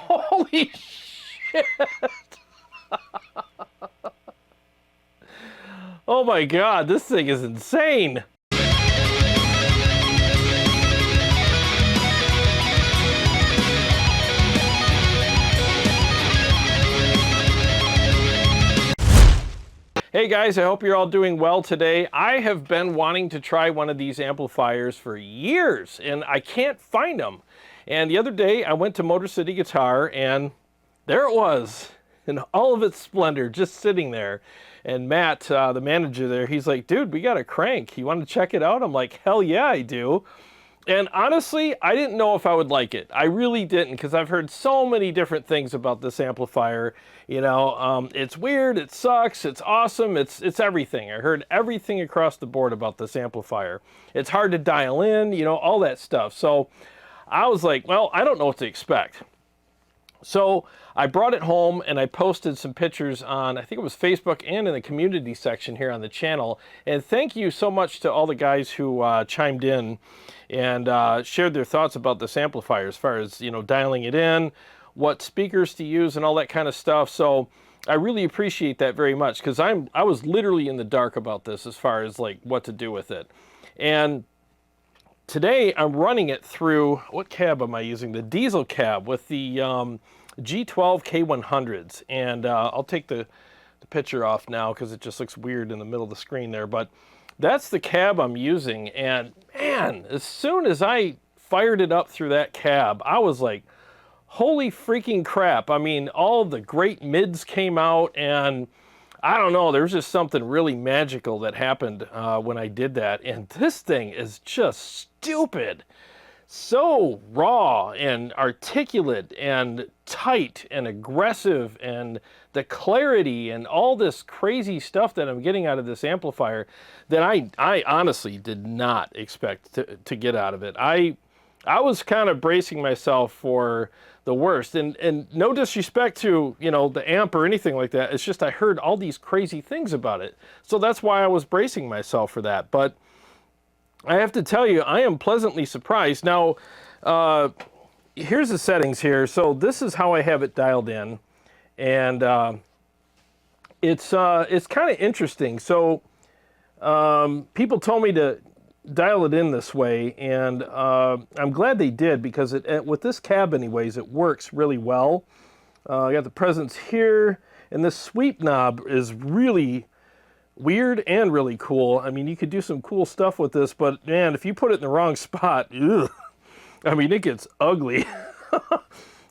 Holy shit! Oh my god, this thing is insane! Hey guys, I hope you're all doing well today. I have been wanting to try one of these amplifiers for years, and I can't find them. And the other day, I went to Motor City Guitar, and there it was, in all of its splendor, just sitting there. And Matt, the manager there, he's like, dude, we got a crank. You want to check it out? I'm like, hell yeah, I do. And honestly, I didn't know if I would like it. I really didn't, because I've heard so many different things about this amplifier. You know, it's weird, it sucks, it's awesome, it's everything. I heard everything across the board about this amplifier. It's hard to dial in, you know, all that stuff. So I was like, well, I don't know what to expect. So I brought it home and I posted some pictures on, I think it was Facebook and in the community section here on the channel. And thank you so much to all the guys who chimed in and shared their thoughts about this amplifier as far as, you know, dialing it in, what speakers to use and all that kind of stuff. So I really appreciate that very much, because I was literally in the dark about this as far as like what to do with it. And today I'm running it through, what cab am I using? The diesel cab with the G12 K100s. And I'll take the picture off now because it just looks weird in the middle of the screen there. But that's the cab I'm using. And man, as soon as I fired it up through that cab, I was like, holy freaking crap. I mean, all the great mids came out, and I don't know, there's just something really magical that happened when I did that. And this thing is just stupid. So raw and articulate and tight and aggressive, and the clarity and all this crazy stuff that I'm getting out of this amplifier that I honestly did not expect to get out of it. I was kind of bracing myself for the worst, and no disrespect to, you know, the amp or anything like that. It's just I heard all these crazy things about it. So that's why I was bracing myself for that. But I have to tell you, I am pleasantly surprised. Now, here's the settings here. So this is how I have it dialed in, and it's kind of interesting. So people told me to dial it in this way, and I'm glad they did, because with this cab anyways, it works really well. I got the presence here, and this sweep knob is really weird and really cool. I mean, you could do some cool stuff with this, but man, if you put it in the wrong spot, ugh, I mean, it gets ugly.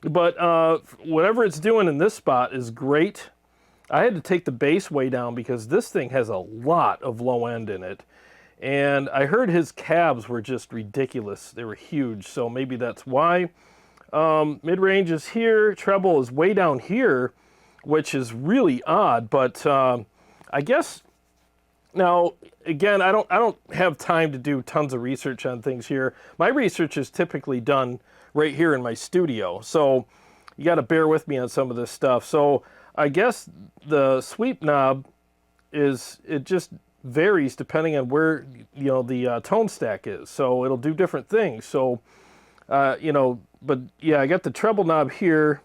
But whatever it's doing in this spot is great. I had to take the bass way down because this thing has a lot of low end in it. And I heard his cabs were just ridiculous. They were huge, so maybe that's why. Mid-range is here, treble is way down here, which is really odd, but I guess, now, again, I don't have time to do tons of research on things here. My research is typically done right here in my studio, so you got to bear with me on some of this stuff. So I guess the sweep knob it just varies depending on where, you know, the tone stack is. So it'll do different things. So, you know, but yeah, I got the treble knob here,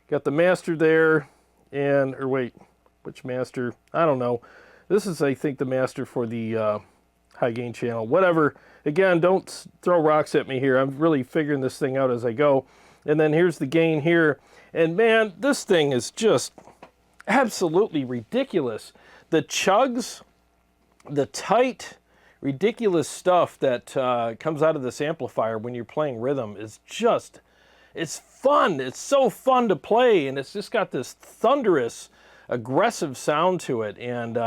got the master there, and, or wait, which master? I don't know. This is, I think, the master for the high gain channel. Whatever. Again, don't throw rocks at me here. I'm really figuring this thing out as I go. And then here's the gain here. And man, this thing is just absolutely ridiculous. The chugs, the tight, ridiculous stuff that comes out of this amplifier when you're playing rhythm is just, it's fun. It's so fun to play, and it's just got this thunderous, aggressive sound to it. And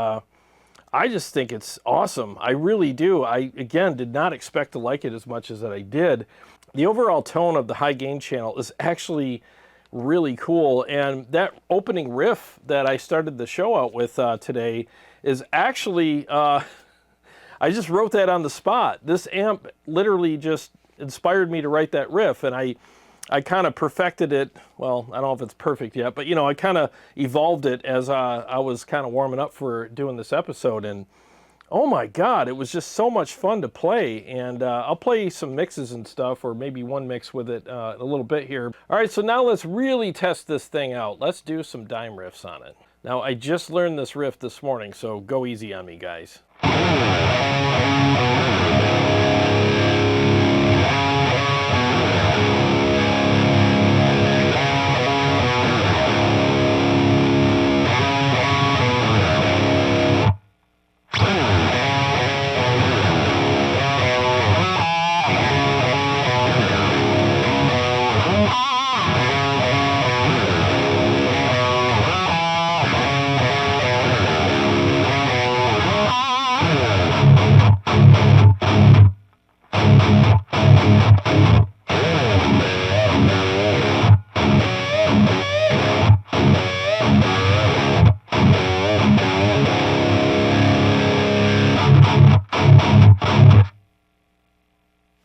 I just think it's awesome. I really do. I, again, did not expect to like it as much as that I did. The overall tone of the high gain channel is actually really cool. And that opening riff that I started the show out with today is actually, I just wrote that on the spot. This amp literally just inspired me to write that riff, and I kind of perfected it. Well, I don't know if it's perfect yet, but you know, I kind of evolved it as I was kind of warming up for doing this episode. And oh my God, it was just so much fun to play. And I'll play some mixes and stuff, or maybe one mix with it a little bit here. All right, so now let's really test this thing out. Let's do some dime riffs on it. Now, I just learned this riff this morning, so go easy on me, guys.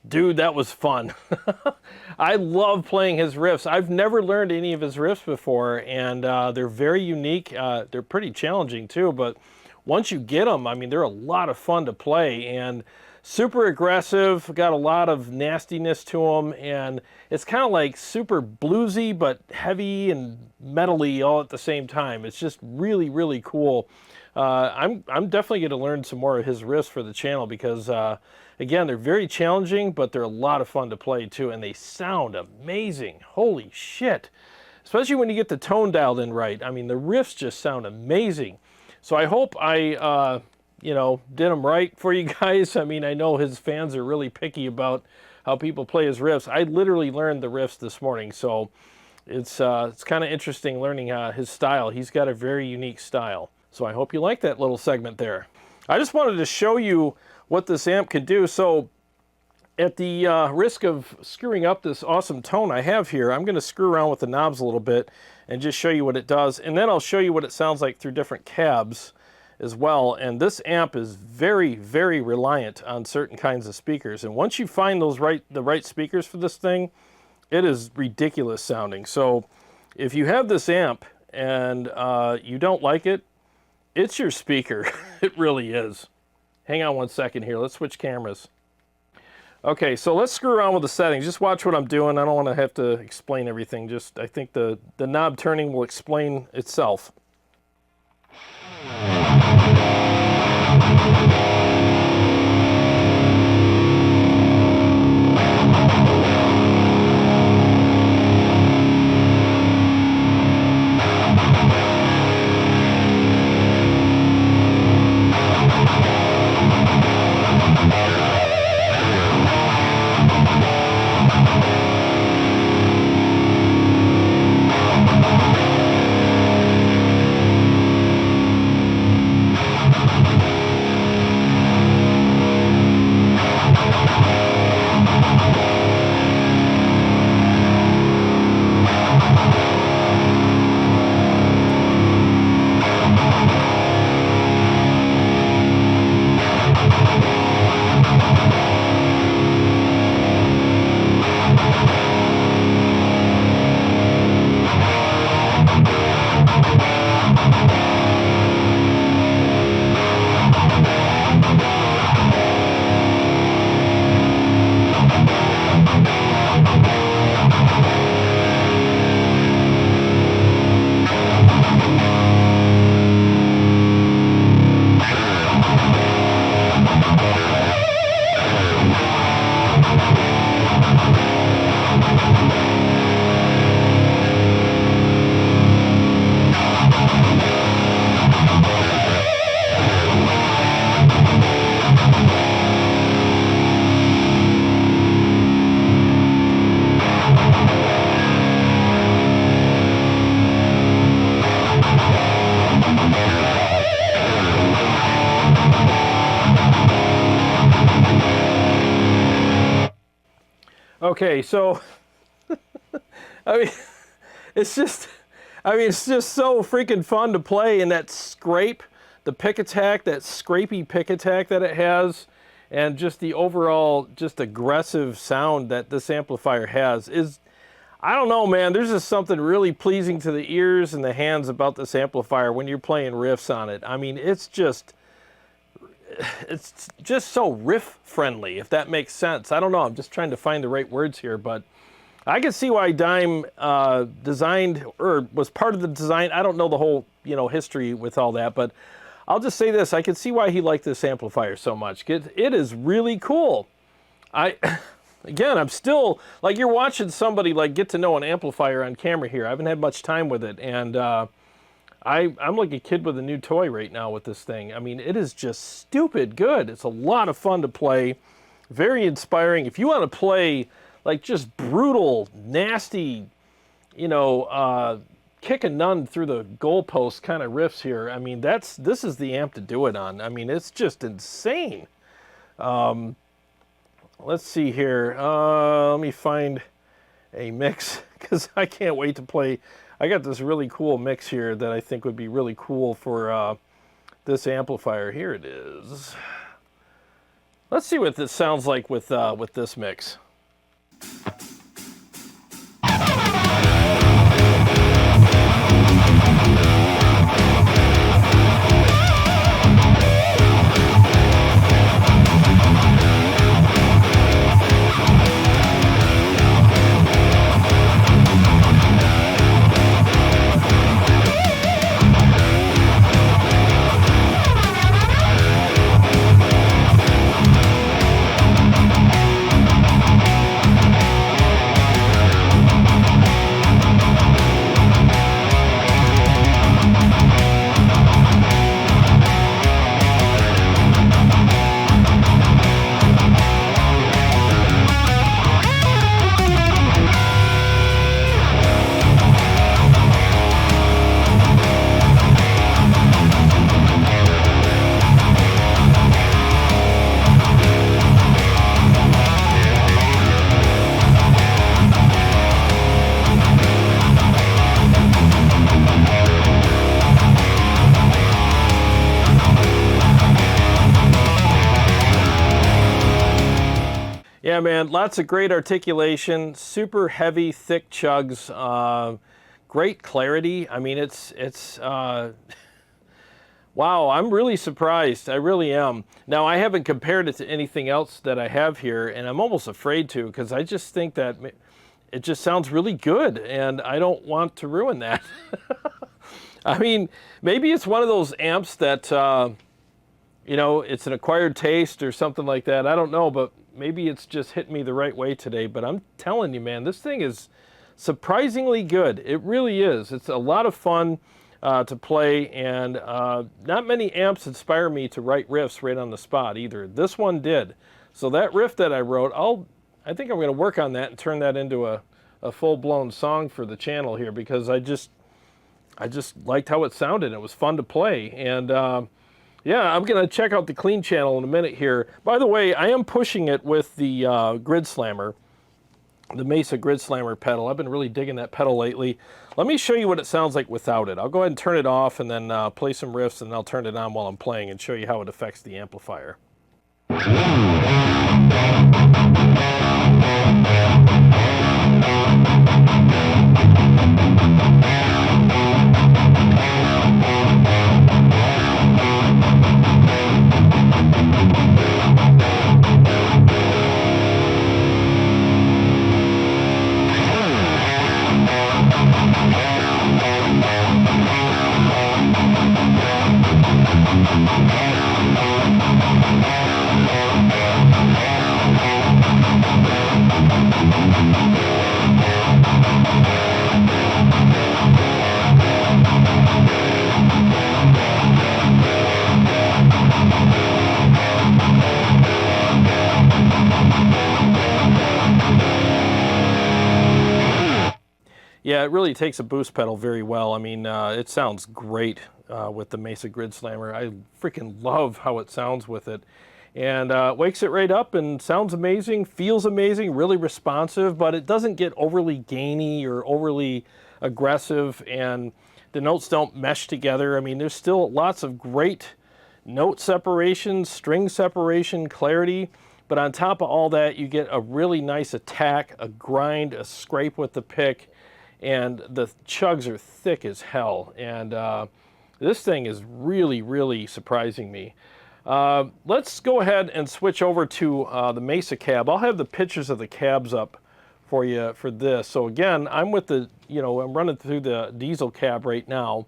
Dude, that was fun. I love playing his riffs. I've never learned any of his riffs before, and they're very unique. They're pretty challenging too, but once you get them, I mean, they're a lot of fun to play, and super aggressive, got a lot of nastiness to them, and it's kind of like super bluesy, but heavy and metally all at the same time. It's just really, really cool. I'm definitely going to learn some more of his riffs for the channel because, again, they're very challenging, but they're a lot of fun to play too, and they sound amazing. Holy shit. Especially when you get the tone dialed in right. I mean, the riffs just sound amazing. So I hope I, you know, did them right for you guys. I mean, I know his fans are really picky about how people play his riffs. I literally learned the riffs this morning, so it's kind of interesting learning his style. He's got a very unique style. So I hope you like that little segment there. I just wanted to show you what this amp can do. So at the risk of screwing up this awesome tone I have here, I'm going to screw around with the knobs a little bit and just show you what it does. And then I'll show you what it sounds like through different cabs as well. And this amp is very, very reliant on certain kinds of speakers. And once you find those the right speakers for this thing, it is ridiculous sounding. So if you have this amp and you don't like it, it's your speaker. It really is. Hang on one second here. Let's switch cameras. Okay, so let's screw around with the settings. Just watch what I'm doing. I don't want to have to explain everything. Just, I think the knob turning will explain itself. Okay, so I mean, it's just, it's just so freaking fun to play, and that scrape, the pick attack, that scrapey pick attack that it has, and just the overall just aggressive sound that this amplifier has is, I don't know, man, there's just something really pleasing to the ears and the hands about this amplifier when you're playing riffs on it. I mean, it's just so riff friendly, if that makes sense. I don't know, I'm just trying to find the right words here, but I can see why Dime designed, or was part of the design. I don't know the whole, history with all that, but I'll just say this. I can see why he liked this amplifier so much. It is really cool. Again, I'm still, like, you're watching somebody, like, get to know an amplifier on camera here. I haven't had much time with it, and I'm like a kid with a new toy right now with this thing. I mean, it is just stupid good. It's a lot of fun to play. Very inspiring. If you want to play, like, just brutal, nasty, kick a nun through the goalpost kind of riffs here, I mean, this is the amp to do it on. I mean, it's just insane. Let's see here. Let me find a mix, because I can't wait to play. I got this really cool mix here that I think would be really cool for this amplifier. Here it is. Let's see what this sounds like with this mix. Yeah, man, lots of great articulation, super heavy, thick chugs, great clarity. I mean, it's wow, I'm really surprised. I really am. Now, I haven't compared it to anything else that I have here, and I'm almost afraid to, because I just think that it just sounds really good, and I don't want to ruin that. I mean, maybe it's one of those amps that, it's an acquired taste or something like that. I don't know, but maybe it's just hit me the right way today. But I'm telling you, man, this thing is surprisingly good. It really is. It's a lot of fun to play, and not many amps inspire me to write riffs right on the spot either. This one did. So that riff that I wrote, I think I'm going to work on that and turn that into a full-blown song for the channel here, because I just liked how it sounded. It was fun to play, and yeah, I'm going to check out the clean channel in a minute here. By the way, I am pushing it with the Grid Slammer, the Mesa Grid Slammer pedal. I've been really digging that pedal lately. Let me show you what it sounds like without it. I'll go ahead and turn it off and then play some riffs, and I'll turn it on while I'm playing and show you how it affects the amplifier. Yeah, it really takes a boost pedal very well. I mean, it sounds great with the Mesa Grid Slammer. I freaking love how it sounds with it. And wakes it right up and sounds amazing, feels amazing, really responsive, but it doesn't get overly gainy or overly aggressive, and the notes don't mesh together. I mean, there's still lots of great note separation, string separation, clarity, but on top of all that, you get a really nice attack, a grind, a scrape with the pick, and the chugs are thick as hell. And this thing is really, really surprising me. Let's go ahead and switch over to the Mesa cab. I'll have the pictures of the cabs up for you for this. So again, I'm with the, I'm running through the diesel cab right now,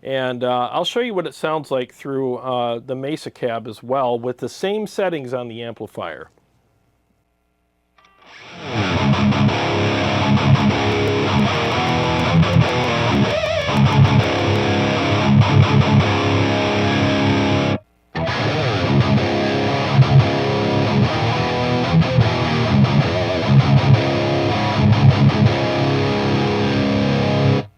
and I'll show you what it sounds like through the Mesa cab as well, with the same settings on the amplifier.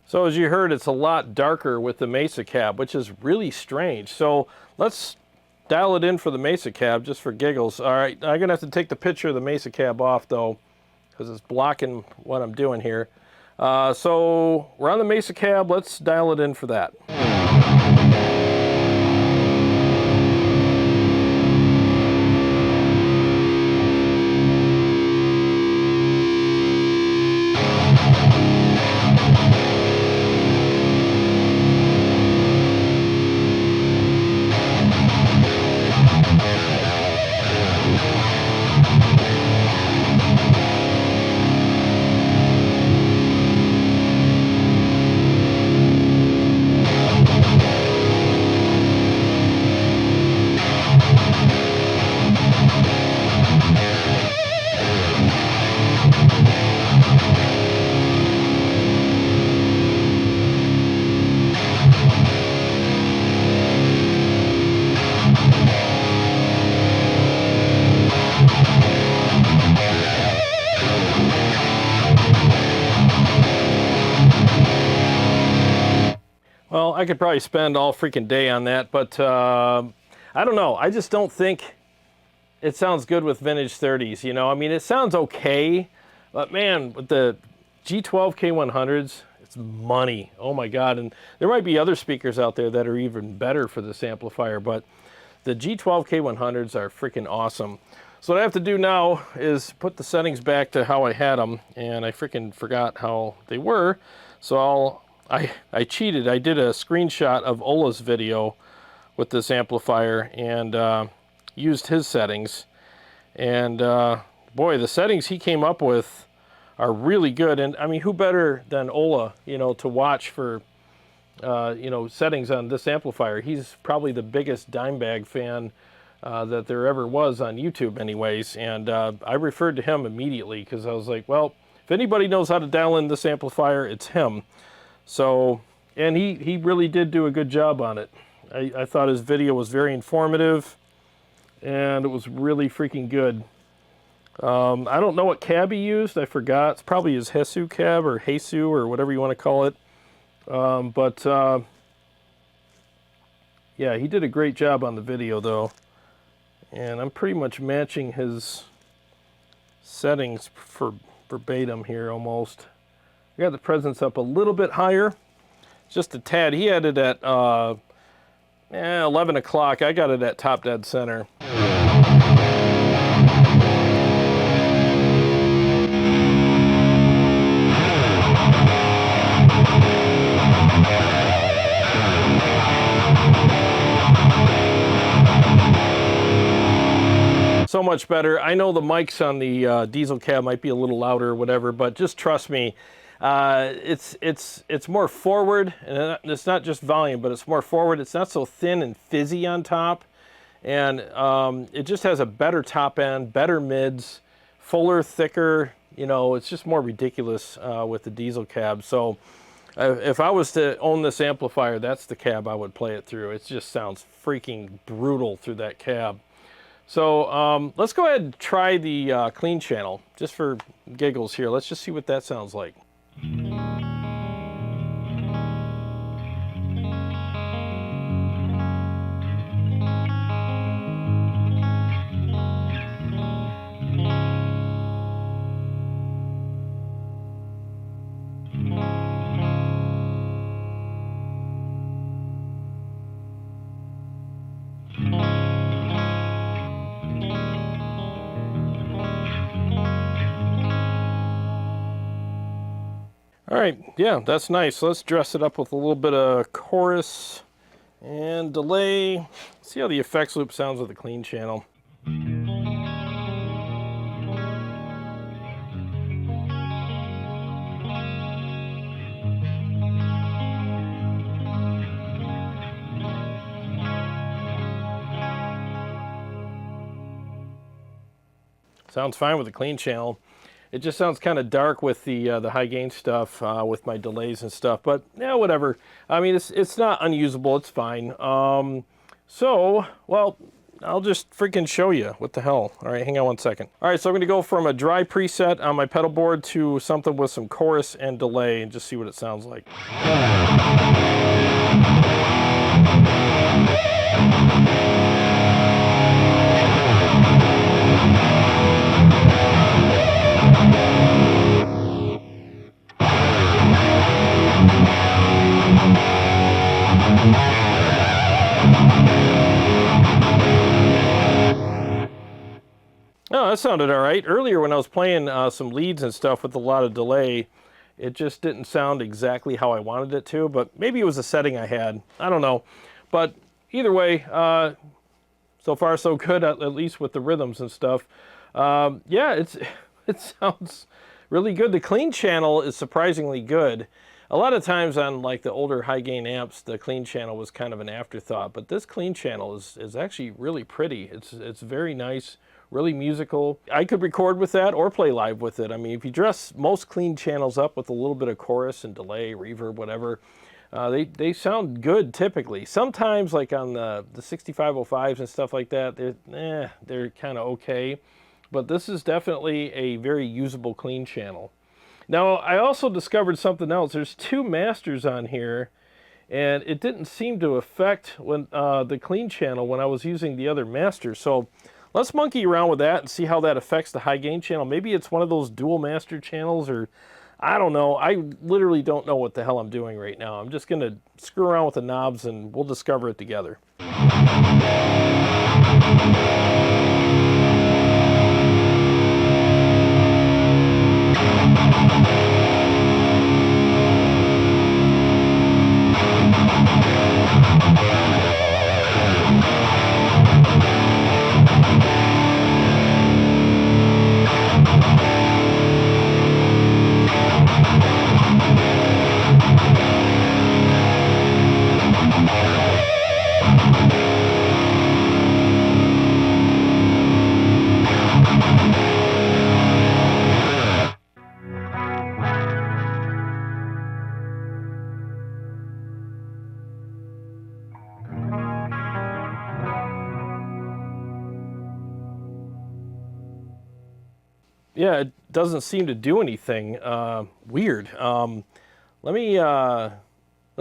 So as you heard, it's a lot darker with the Mesa cab, which is really strange. So let's dial it in for the Mesa cab just for giggles. All right, I'm gonna have to take the picture of the Mesa cab off though, because it's blocking what I'm doing here. So we're on the Mesa cab. Let's dial it in for that. Well, I could probably spend all freaking day on that, but I don't know. I just don't think it sounds good with vintage 30s, I mean, it sounds okay, but man, with the G12 K100s, it's money. Oh my God. And there might be other speakers out there that are even better for this amplifier, but the G12 K100s are freaking awesome. So what I have to do now is put the settings back to how I had them, and I freaking forgot how they were. So I cheated. I did a screenshot of Ola's video with this amplifier and used his settings. And boy, the settings he came up with are really good. And I mean, who better than Ola, to watch for, settings on this amplifier? He's probably the biggest Dimebag fan that there ever was on YouTube anyways. And I referred to him immediately because I was like, well, if anybody knows how to dial in this amplifier, it's him. So, and he really did do a good job on it. I thought his video was very informative, and it was really freaking good. I don't know what cab he used. I forgot. It's probably his Hesu cab or Hesu or whatever you want to call it. Yeah, he did a great job on the video though. And I'm pretty much matching his settings for verbatim here almost. I got the presence up a little bit higher, just a tad. He had it at 11 o'clock. I got it at top dead center. So much better. I know the mics on the diesel cab might be a little louder or whatever, but just trust me, it's more forward, and it's not just volume, but it's more forward. It's not so thin and fizzy on top, and it just has a better top end, better mids, fuller, thicker. It's just more ridiculous with the diesel cab. So if I was to own this amplifier, that's the cab I would play it through. It just sounds freaking brutal through that cab. So let's go ahead and try the clean channel, just for giggles here. Let's just see what that sounds like. All right, yeah, that's nice. Let's dress it up with a little bit of chorus and delay. See how the effects loop sounds with a clean channel. Sounds fine with the clean channel. It just sounds kind of dark with the high gain stuff, with my delays and stuff. But yeah, whatever. I mean, it's not unusable. It's fine. So, well, I'll just freaking show you. What the hell? All right, hang on one second. All right, so I'm going to go from a dry preset on my pedal board to something with some chorus and delay and just see what it sounds like. Oh, that sounded all right. Earlier when I was playing some leads and stuff with a lot of delay, it just didn't sound exactly how I wanted it to, but maybe it was a setting I had. I don't know. But either way, so far so good, at least with the rhythms and stuff. Yeah, it sounds really good. The clean channel is surprisingly good. A lot of times on like the older high gain amps, the clean channel was kind of an afterthought, but this clean channel is actually really pretty. It's very nice, really musical. I could record with that or play live with it. I mean, if you dress most clean channels up with a little bit of chorus and delay, reverb, whatever, they sound good typically. Sometimes like on the 6505s and stuff like that, they're kind of okay. But this is definitely a very usable clean channel. Now, I also discovered something else. There's two masters on here, and it didn't seem to affect when the clean channel when I was using the other master. So let's monkey around with that and see how that affects the high gain channel. Maybe it's one of those dual master channels, or I don't know. I literally don't know what the hell I'm doing right now. I'm just going to screw around with the knobs and we'll discover it together. Yeah, it doesn't seem to do anything. Weird. Let's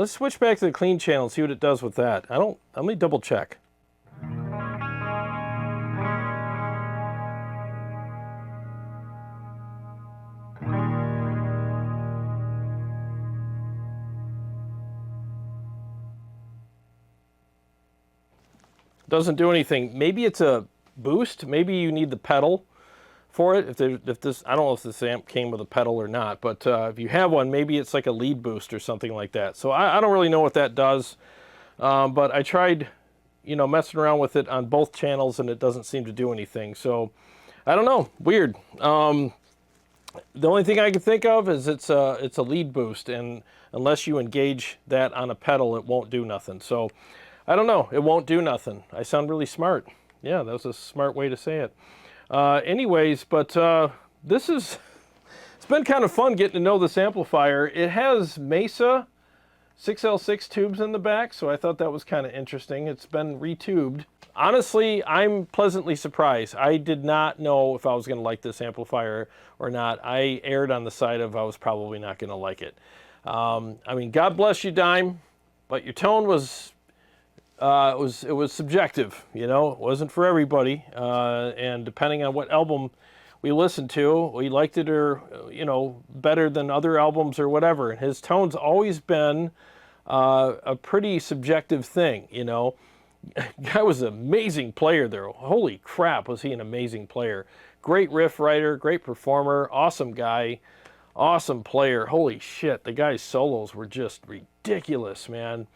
switch back to the clean channel and see what it does with that. Let me double check. Doesn't do anything. Maybe it's a boost. Maybe you need the pedal for it. If this, I don't know if this amp came with a pedal or not, but if you have one, maybe it's like a lead boost or something like that. So I don't really know what that does, but I tried, messing around with it on both channels, and it doesn't seem to do anything. So I don't know. Weird. The only thing I can think of is it's a lead boost, and unless you engage that on a pedal, it won't do nothing. So I don't know. It won't do nothing. I sound really smart. Yeah, that was a smart way to say it. Anyways, but it's been kind of fun getting to know this amplifier. It has Mesa 6L6 tubes in the back, so I thought that was kind of interesting. It's been retubed. Honestly, I'm pleasantly surprised. I did not know if I was going to like this amplifier or not. I erred on the side of I was probably not going to like it. I mean, God bless you, Dime, but your tone was... it was subjective, it wasn't for everybody, and depending on what album we listened to, we liked it or, better than other albums or whatever. And his tone's always been a pretty subjective thing, Guy was an amazing player there. Holy crap, was he an amazing player. Great riff writer, great performer, awesome guy. Awesome player. Holy shit, the guy's solos were just ridiculous, man.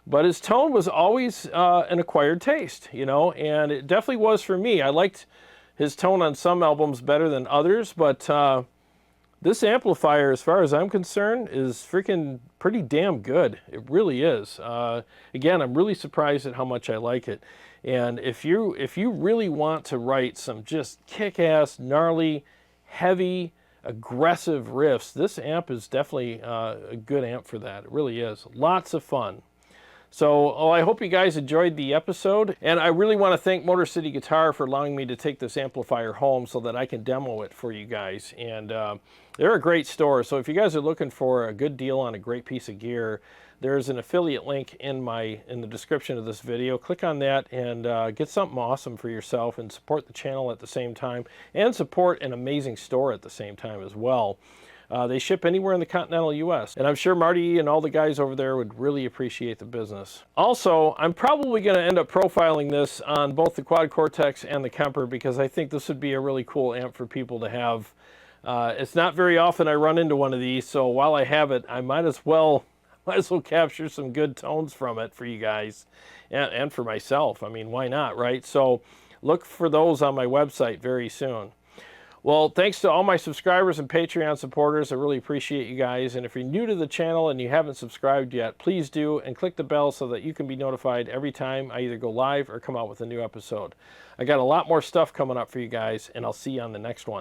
But his tone was always an acquired taste, you know, and it definitely was for me. I liked his tone on some albums better than others, but this amplifier, as far as I'm concerned, is freaking pretty damn good. It really is. Again, I'm really surprised at how much I like it. And if you really want to write some just kick-ass, gnarly, heavy, aggressive riffs, this amp is definitely a good amp for that. It really is. Lots of fun. So, I hope you guys enjoyed the episode, and I really want to thank Motor City Guitar for allowing me to take this amplifier home so that I can demo it for you guys. And they're a great store, so if you guys are looking for a good deal on a great piece of gear, there's an affiliate link in the description of this video. Click on that and get something awesome for yourself and support the channel at the same time, and support an amazing store at the same time as well. They ship anywhere in the continental U.S. And I'm sure Marty and all the guys over there would really appreciate the business. Also, I'm probably going to end up profiling this on both the Quad Cortex and the Kemper because I think this would be a really cool amp for people to have. It's not very often I run into one of these, so while I have it, I might as well capture some good tones from it for you guys and for myself. I mean, why not, right? So look for those on my website very soon. Well, thanks to all my subscribers and Patreon supporters. I really appreciate you guys. And if you're new to the channel and you haven't subscribed yet, please do, and click the bell so that you can be notified every time I either go live or come out with a new episode. I got a lot more stuff coming up for you guys, and I'll see you on the next one.